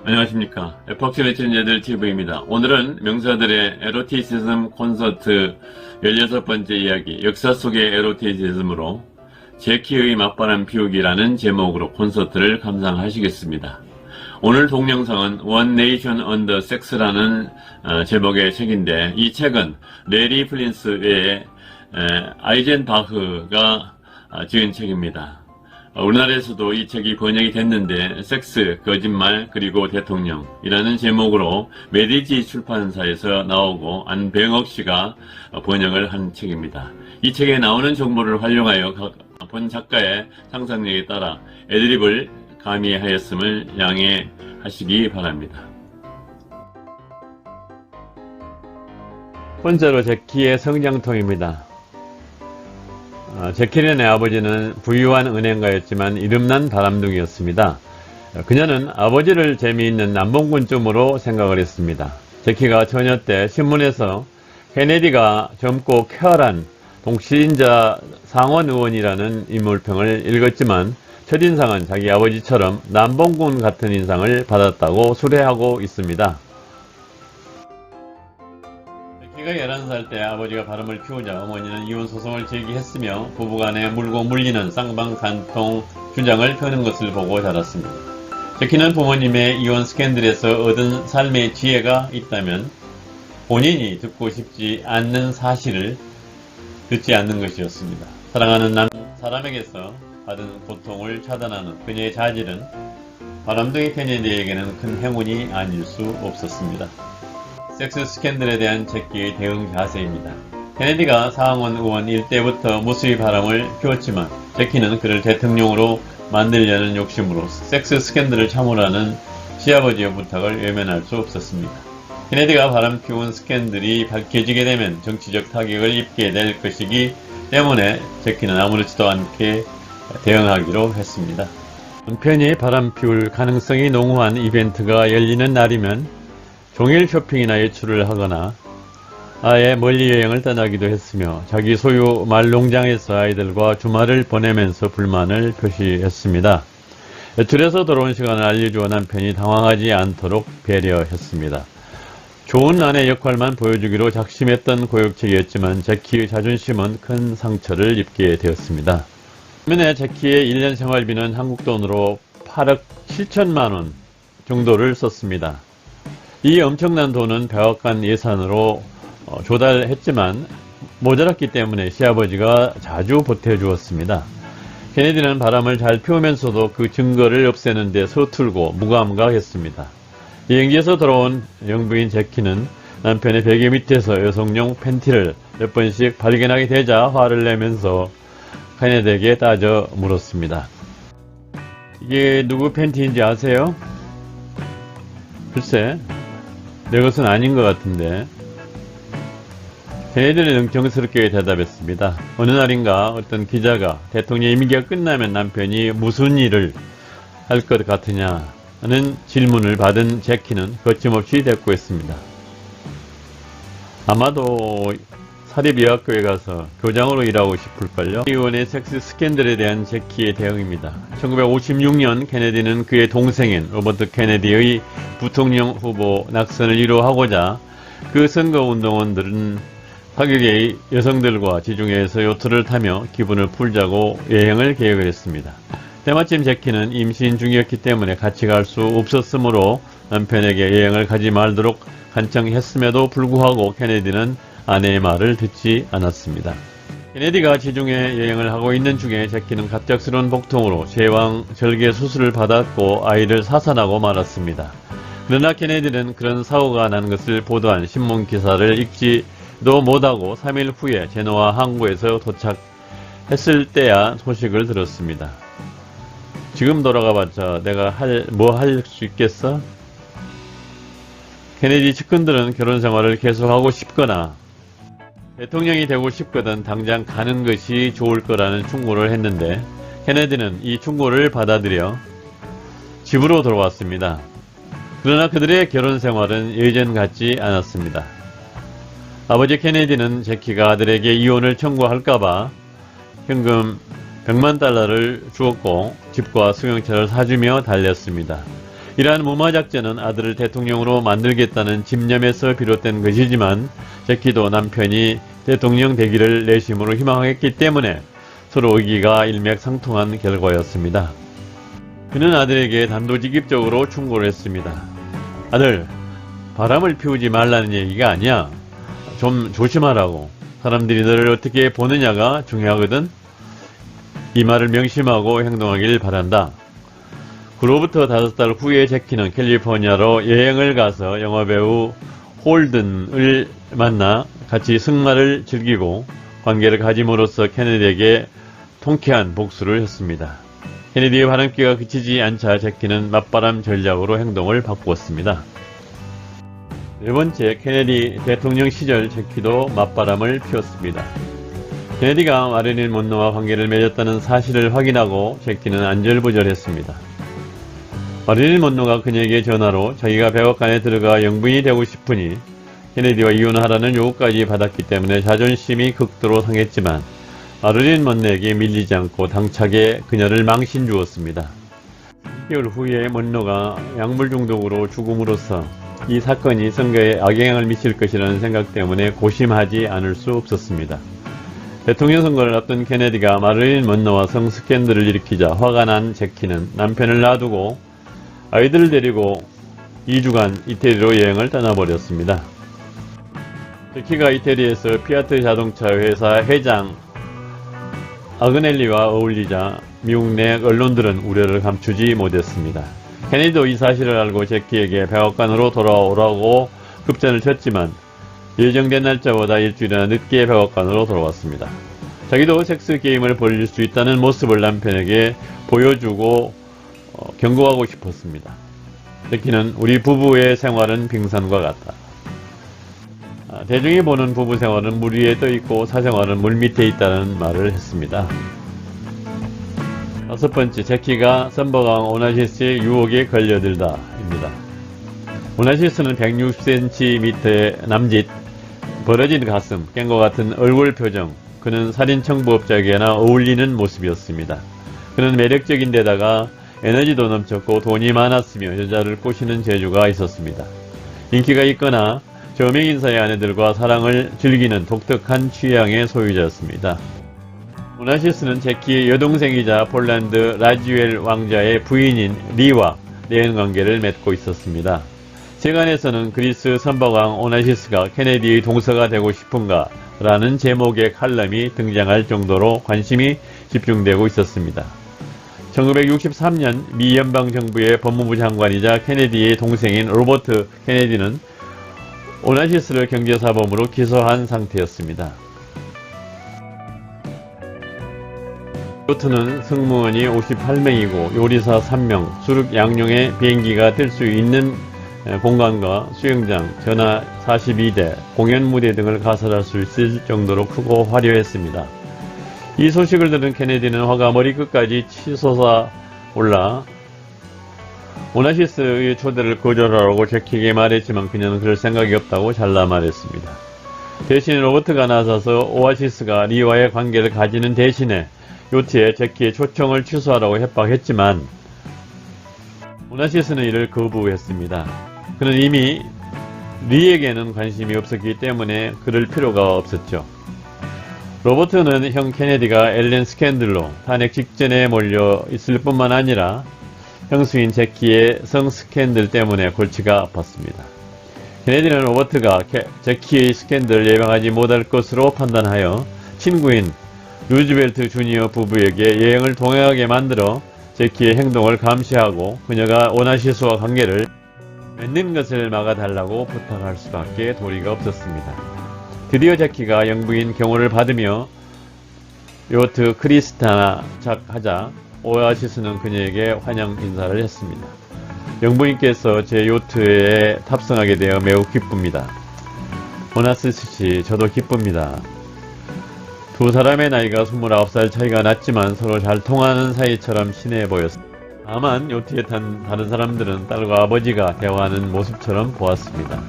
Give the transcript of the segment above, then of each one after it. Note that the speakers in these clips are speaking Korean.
안녕하십니까. 에폭시 레전드들 TV입니다. 오늘은 명사들의 에로티시즘 콘서트 16번째 이야기, 역사 속의 에로티시즘으로 제키의 맞바람 피우기라는 제목으로 콘서트를 감상하시겠습니다. 오늘 동영상은 One Nation Under Sex라는 제목의 책인데, 이 책은 레리 플린스 외에 아이젠바흐가 지은 책입니다. 우리나라에서도 이 책이 번역이 됐는데, 섹스, 거짓말, 그리고 대통령이라는 제목으로 메디지 출판사에서 나오고 안병옥 씨가 번역을 한 책입니다. 이 책에 나오는 정보를 활용하여 본 작가의 상상력에 따라 애드립을 가미하였음을 양해하시기 바랍니다. 번째로 제키의 성장통입니다. 제키의 아버지는 부유한 은행가였지만 이름난 바람둥이였습니다. 그녀는 아버지를 재미있는 남봉꾼쯤으로 생각을 했습니다. 제키가 처녀 때 신문에서 케네디가 젊고 쾌활한 동시인자 상원 의원이라는 인물평을 읽었지만 첫인상은 자기 아버지처럼 남봉꾼 같은 인상을 받았다고 수레하고 있습니다. 제키가 11살 때 아버지가 바람을 피우자 어머니는 이혼소송을 제기했으며 부부간에 물고 물리는 쌍방산통 주장을 펴는 것을 보고 자랐습니다. 제키는 부모님의 이혼 스캔들에서 얻은 삶의 지혜가 있다면 본인이 듣고 싶지 않는 사실을 듣지 않는 것이었습니다. 사랑하는 사람에게서 받은 고통을 차단하는 그녀의 자질은 바람둥이 케네디에게는 큰 행운이 아닐 수 없었습니다. 섹스 스캔들에 대한 제키의 대응 자세입니다. 케네디가 상원 의원일 때부터 무수히 바람을 피웠지만 제키는 그를 대통령으로 만들려는 욕심으로 섹스 스캔들을 참으라는 시아버지의 부탁을 외면할 수 없었습니다. 케네디가 바람 피운 스캔들이 밝혀지게 되면 정치적 타격을 입게 될 것이기 때문에 제키는 아무렇지도 않게 대응하기로 했습니다. 한편이 바람 피울 가능성이 농후한 이벤트가 열리는 날이면 종일 쇼핑이나 외출을 하거나 아예 멀리 여행을 떠나기도 했으며 자기 소유 말농장에서 아이들과 주말을 보내면서 불만을 표시했습니다. 외출해서 돌아온 시간을 알려주어 남편이 당황하지 않도록 배려했습니다. 좋은 아내 역할만 보여주기로 작심했던 고역책이었지만 제키의 자존심은 큰 상처를 입게 되었습니다. 반면에 제키의 1년 생활비는 한국 돈으로 8억 7천만 원 정도를 썼습니다. 이 엄청난 돈은 백악관 예산으로 조달했지만 모자랐기 때문에 시아버지가 자주 보태주었습니다. 케네디는 바람을 잘 피우면서도 그 증거를 없애는 데 서툴고 무감각했습니다. 여행지에서 돌아온 영부인 제키는 남편의 베개 밑에서 여성용 팬티를 몇 번씩 발견하게 되자 화를 내면서 케네디에게 따져 물었습니다. 이게 누구 팬티인지 아세요? 글쎄, 내 것은 아닌 것 같은데. 케네디는 능청스럽게 대답했습니다. 어느 날인가 어떤 기자가 대통령 임기가 끝나면 남편이 무슨 일을 할 것 같으냐 는 질문을 받은 제키는 거침없이 대꾸했습니다. 아마도 사립의학교에 가서 교장으로 일하고 싶을걸요. 의원의 섹스 스캔들에 대한 제키의 대응입니다. 1956년 케네디는 그의 동생인 로버트 케네디의 부통령 후보 낙선을 이루하고자 그 선거운동원들은 파격의 여성들과 지중해에서 요트를 타며 기분을 풀자고 여행을 계획을 했습니다. 때마침 제키는 임신 중이었기 때문에 같이 갈 수 없었으므로 남편에게 여행을 가지 말도록 간청했음에도 불구하고 케네디는 아내의 말을 듣지 않았습니다. 케네디가 지중해 여행을 하고 있는 중에 제키는 갑작스러운 복통으로 제왕 절개 수술을 받았고 아이를 사산하고 말았습니다. 그러나 케네디는 그런 사고가 난 것을 보도한 신문 기사를 읽지도 못하고 3일 후에 제노아 항구에서 도착했을 때야 소식을 들었습니다. 지금 돌아가봤자 내가 뭐 할 수 있겠어? 케네디 측근들은 결혼 생활을 계속하고 싶거나 대통령이 되고 싶거든 당장 가는 것이 좋을 거라는 충고를 했는데 케네디는 이 충고를 받아들여 집으로 돌아왔습니다. 그러나 그들의 결혼 생활은 예전 같지 않았습니다. 아버지 케네디는 제키가 아들에게 이혼을 청구할까봐 현금 100만 달러를 주었고 집과 승용차를 사주며 달렸습니다. 이러한 무마작전은 아들을 대통령으로 만들겠다는 집념에서 비롯된 것이지만 제키도 남편이 대통령 되기를 내심으로 희망했기 때문에 서로 의기가 일맥상통한 결과였습니다. 그는 아들에게 단도직입적으로 충고를 했습니다. 아들, 바람을 피우지 말라는 얘기가 아니야. 좀 조심하라고. 사람들이 너를 어떻게 보느냐가 중요하거든. 이 말을 명심하고 행동하길 바란다. 그로부터 5달 후에 제키는 캘리포니아로 여행을 가서 영화배우 홀든을 만나 같이 승마를 즐기고 관계를 가짐으로써 케네디에게 통쾌한 복수를 했습니다. 케네디의 바람기가 그치지 않자 제키는 맞바람 전략으로 행동을 바꾸었습니다. 네 번째, 케네디 대통령 시절 제키도 맞바람을 피웠습니다. 케네디가 마릴린 먼로와 관계를 맺었다는 사실을 확인하고 제키는 안절부절했습니다. 마릴린 먼로가 그녀에게 전화로 자기가 백악관에 들어가 영부인이 되고 싶으니 케네디와 이혼하라는 요구까지 받았기 때문에 자존심이 극도로 상했지만 마릴린 먼로에게 밀리지 않고 당차게 그녀를 망신 주었습니다. 6개월 후에 먼로가 약물 중독으로 죽음으로써 이 사건이 선거에 악영향을 미칠 것이라는 생각 때문에 고심하지 않을 수 없었습니다. 대통령 선거를 앞둔 케네디가 마릴린 먼로와 성 스캔들을 일으키자 화가 난 제키는 남편을 놔두고 아이들을 데리고 2주간 이태리로 여행을 떠나버렸습니다. 제키가 이태리에서 피아트 자동차 회사 회장 아그넬리와 어울리자 미국 내 언론들은 우려를 감추지 못했습니다. 케네디도 이 사실을 알고 제키에게 백악관으로 돌아오라고 급전을 쳤지만 예정된 날짜보다 일주일이나 늦게 백악관으로 돌아왔습니다. 자기도 섹스 게임을 벌일 수 있다는 모습을 남편에게 보여주고 경고하고 싶었습니다. 제키는 우리 부부의 생활은 빙산과 같다. 대중이 보는 부부 생활은 물 위에 떠 있고 사생활은 물 밑에 있다는 말을 했습니다. 6번째, 제키가 선버강 오나시스의 유혹에 걸려들다 입니다. 오나시스는 160cm의 남짓, 벌어진 가슴, 깬것 같은 얼굴 표정, 그는 살인 청부업자에게나 어울리는 모습이었습니다. 그는 매력적인 데다가 에너지도 넘쳤고 돈이 많았으며 여자를 꼬시는 재주가 있었습니다. 인기가 있거나 저명인사의 아내들과 사랑을 즐기는 독특한 취향의 소유자였습니다. 오나시스는 제키의 여동생이자 폴란드 라지웰 왕자의 부인인 리와 내연관계를 맺고 있었습니다. 세간에서는 그리스 선박왕 오나시스가 케네디의 동서가 되고 싶은가 라는 제목의 칼럼이 등장할 정도로 관심이 집중되고 있었습니다. 1963년 미 연방정부의 법무부 장관이자 케네디의 동생인 로버트 케네디는 오나시스를 경제사범으로 기소한 상태였습니다. 로버트는 승무원이 58명이고 요리사 3명, 수륙 양용의 비행기가 뜰 수 있는 공간과 수영장, 전화 42대, 공연 무대 등을 가설할 수 있을 정도로 크고 화려했습니다. 이 소식을 들은 케네디는 화가 머리끝까지 치솟아 올라 오나시스의 초대를 거절하라고 제키에게 말했지만 그녀는 그럴 생각이 없다고 잘라 말했습니다. 대신 로버트가 나서서 오아시스가 리와의 관계를 가지는 대신에 요트에 제키의 초청을 취소하라고 협박했지만 오나시스는 이를 거부했습니다. 그는 이미 리에게는 관심이 없었기 때문에 그럴 필요가 없었죠. 로버트는 형 케네디가 엘렌 스캔들로 탄핵 직전에 몰려 있을 뿐만 아니라 형수인 제키의 성 스캔들 때문에 골치가 아팠습니다. 케네디는 로버트가 제키의 스캔들을 예방하지 못할 것으로 판단하여 친구인 루즈벨트 주니어 부부에게 여행을 동행하게 만들어 제키의 행동을 감시하고 그녀가 오나시스와 관계를 맺는 것을 막아달라고 부탁할 수밖에 도리가 없었습니다. 드디어 제키가 영부인 경호를 받으며 요트 크리스타나 착하자 오아시스는 그녀에게 환영 인사를 했습니다. 영부인께서 제 요트에 탑승하게 되어 매우 기쁩니다. 오나시스 씨, 저도 기쁩니다. 두 사람의 나이가 29살 차이가 났지만 서로 잘 통하는 사이처럼 친해 보였습니다. 다만 요트에 탄 다른 사람들은 딸과 아버지가 대화하는 모습처럼 보았습니다.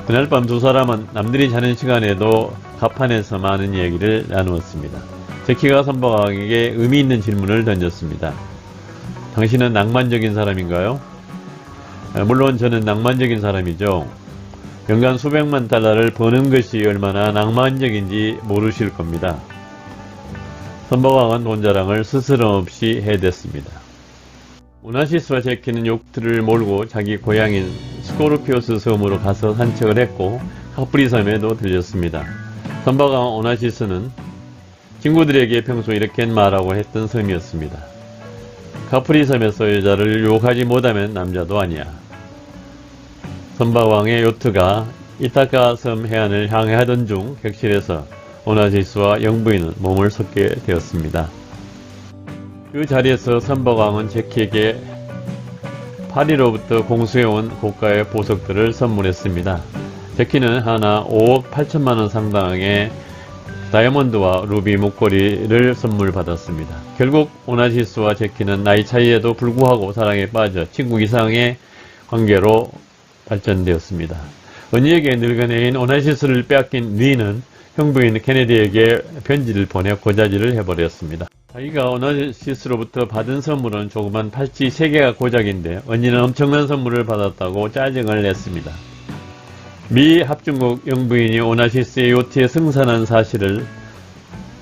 그날 밤 두 사람은 남들이 자는 시간에도 갑판에서 많은 얘기를 나누었습니다. 제키가 선박왕에게 의미 있는 질문을 던졌습니다. 당신은 낭만적인 사람인가요? 물론 저는 낭만적인 사람이죠. 연간 수백만 달러를 버는 것이 얼마나 낭만적인지 모르실 겁니다. 선박왕은 돈 자랑을 스스럼 없이 해댔습니다. 오나시스와 제키는 요트를 몰고 자기 고향인 스코르피오스 섬으로 가서 산책을 했고 카프리 섬에도 들렸습니다. 선박왕 오나시스는 친구들에게 평소 이렇게 말하고 했던 섬이었습니다. 카프리 섬에서 여자를 유혹하지 못하면 남자도 아니야. 선박왕의 요트가 이타카 섬 해안을 향해 하던 중 객실에서 오나시스와 영부인은 몸을 섞게 되었습니다. 그 자리에서 선박왕은 제키에게 파리로부터 공수해온 고가의 보석들을 선물했습니다. 제키는 하나 5억 8천만원 상당의 다이아몬드와 루비 목걸이를 선물 받았습니다. 결국 오나시스와 제키는 나이 차이에도 불구하고 사랑에 빠져 친구 이상의 관계로 발전되었습니다. 언니에게 늙은애인 오나시스를 빼앗긴 리는 형부인 케네디에게 편지를 보내 고자질을 해버렸습니다. 자기가 오나시스로부터 받은 선물은 조그만 팔찌 3개가 고작인데 언니는 엄청난 선물을 받았다고 짜증을 냈습니다. 미 합중국 영부인이 오나시스의 요트에 승선한 사실을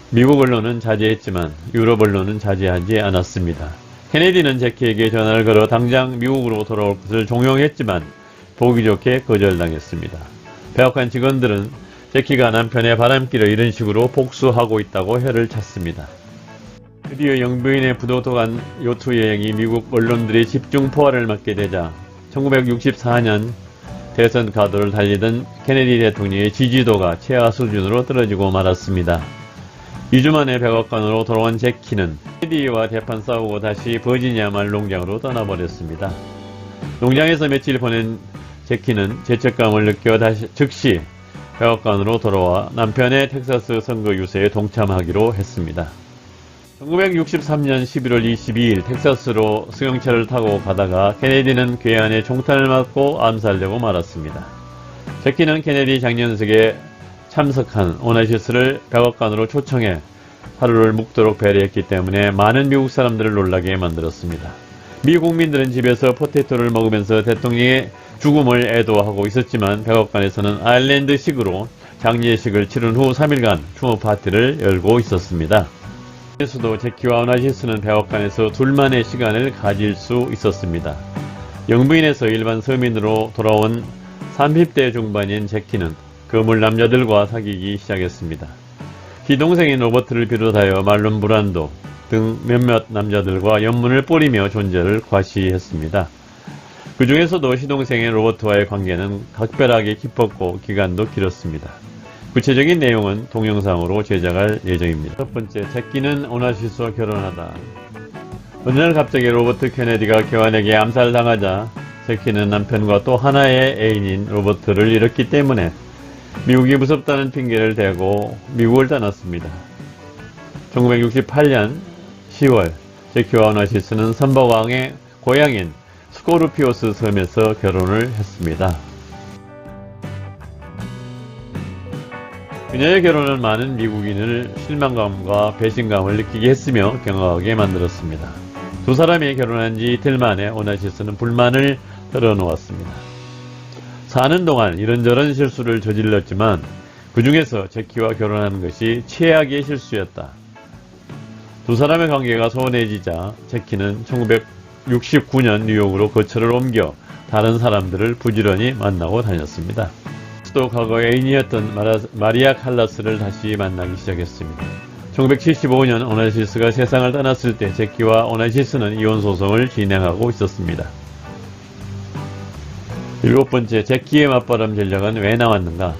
미국 언론은 자제했지만 유럽 언론은 자제하지 않았습니다. 케네디는 제키에게 전화를 걸어 당장 미국으로 돌아올 것을 종용했지만 보기 좋게 거절당했습니다. 백악관 직원들은 제키가 남편의 바람길을 이런 식으로 복수하고 있다고 혀를 찼습니다. 드디어 영부인의 부도덕한 요트 여행이 미국 언론들의 집중 포화를 맞게 되자 1964년 대선 가도를 달리던 케네디 대통령의 지지도가 최하 수준으로 떨어지고 말았습니다. 2주 만에 백악관으로 돌아온 제키는 케네디와 대판 싸우고 다시 버지니아 말 농장으로 떠나버렸습니다. 농장에서 며칠 보낸 제키는 죄책감을 느껴 즉시 백악관으로 돌아와 남편의 텍사스 선거 유세에 동참하기로 했습니다. 1963년 11월 22일 텍사스로 승용차를 타고 가다가 케네디는 괴한에 총탄을 맞고 암살되고 말았습니다. 제키는 케네디 장년석에 참석한 오나시스를 백악관으로 초청해 하루를 묵도록 배려했기 때문에 많은 미국 사람들을 놀라게 만들었습니다. 미 국민들은 집에서 포테토를 먹으면서 대통령의 죽음을 애도하고 있었지만 백악관에서는 아일랜드식으로 장례식을 치른 후 3일간 추모 파티를 열고 있었습니다. 그래서도 제키와 오나시스는 백악관에서 둘만의 시간을 가질 수 있었습니다. 영부인에서 일반 서민으로 돌아온 30대 중반인 제키는 거물 남자들과 사귀기 시작했습니다. 기동생인 로버트를 비롯하여 말론 브란도 등 몇몇 남자들과 연문을 뿌리며 존재를 과시했습니다. 그 중에서도 시동생인 로버트와의 관계는 각별하게 깊었고 기간도 길었습니다. 구체적인 내용은 동영상으로 제작할 예정입니다. 첫 번째, 제키는 오나시스와 결혼하다. 어느 날 갑자기 로버트 케네디가 교환에게 암살당하자 제키는 남편과 또 하나의 애인인 로버트를 잃었기 때문에 미국이 무섭다는 핑계를 대고 미국을 떠났습니다. 1968년 10월 제키와 오나시스는 선박왕의 고향인 스코르피오스 섬에서 결혼을 했습니다. 그녀의 결혼은 많은 미국인을 실망감과 배신감을 느끼게 했으며 경악하게 만들었습니다. 두 사람이 결혼한 지 이틀 만에 오나시스는 불만을 털어놓았습니다. 사는 동안 이런저런 실수를 저질렀지만 그 중에서 제키와 결혼하는 것이 최악의 실수였다. 두 사람의 관계가 소원해지자 제키는 1969년 뉴욕으로 거처를 옮겨 다른 사람들을 부지런히 만나고 다녔습니다. 또 과거 애인이었던 마리아 칼라스를 다시 만나기 시작했습니다. 1975년 오나시스가 세상을 떠났을 때 제키와 오나시스는 이혼소송을 진행하고 있었습니다. 7번째, 제키의 맞바람 전략은 왜 나왔는가?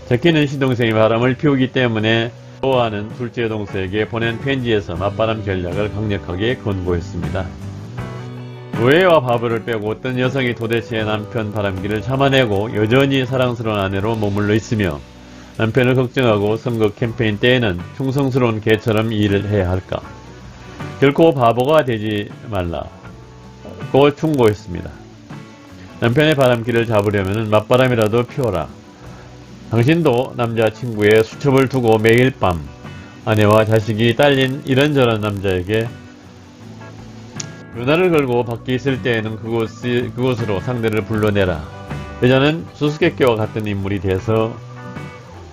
제키는 시동생이 바람을 피우기 때문에 좋아하는 둘째 동생에게 보낸 편지에서 맞바람 전략을 강력하게 권고했습니다. 노예와 바보를 빼고 어떤 여성이 도대체 남편 바람기를 참아내고 여전히 사랑스러운 아내로 머물러 있으며 남편을 걱정하고 선거 캠페인 때에는 충성스러운 개처럼 일을 해야 할까? 결코 바보가 되지 말라고 충고했습니다. 남편의 바람기를 잡으려면 맞바람이라도 피워라. 당신도 남자친구의 수첩을 두고 매일 밤 아내와 자식이 딸린 이런저런 남자에게 전화를 걸고 밖에 있을 때에는 그곳으로 상대를 불러내라. 여자는 수수께끼와 같은 인물이 돼서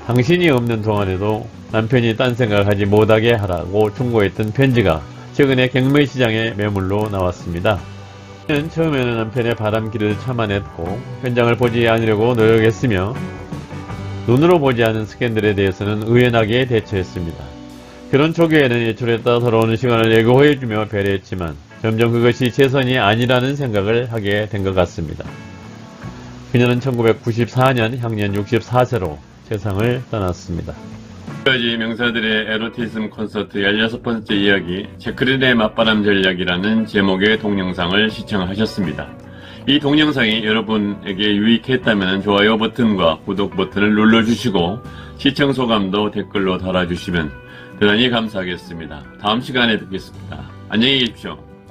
당신이 없는 동안에도 남편이 딴 생각을 하지 못하게 하라고 충고했던 편지가 최근에 경매시장에 매물로 나왔습니다. 그는 처음에는 남편의 바람기를 참아냈고 현장을 보지 않으려고 노력했으며 눈으로 보지 않은 스캔들에 대해서는 의연하게 대처했습니다. 결혼 초기에는 예출했다 서러운 시간을 예고해주며 배려했지만 점점 그것이 최선이 아니라는 생각을 하게 된 것 같습니다. 그녀는 1994년 향년 64세로 세상을 떠났습니다. 지금까지 명사들의 에로티즘 콘서트 16번째 이야기 제크린의 맞바람 전략이라는 제목의 동영상을 시청하셨습니다. 이 동영상이 여러분에게 유익했다면 좋아요 버튼과 구독 버튼을 눌러주시고 시청 소감도 댓글로 달아주시면 대단히 감사하겠습니다. 다음 시간에 뵙겠습니다. 안녕히 계십시오.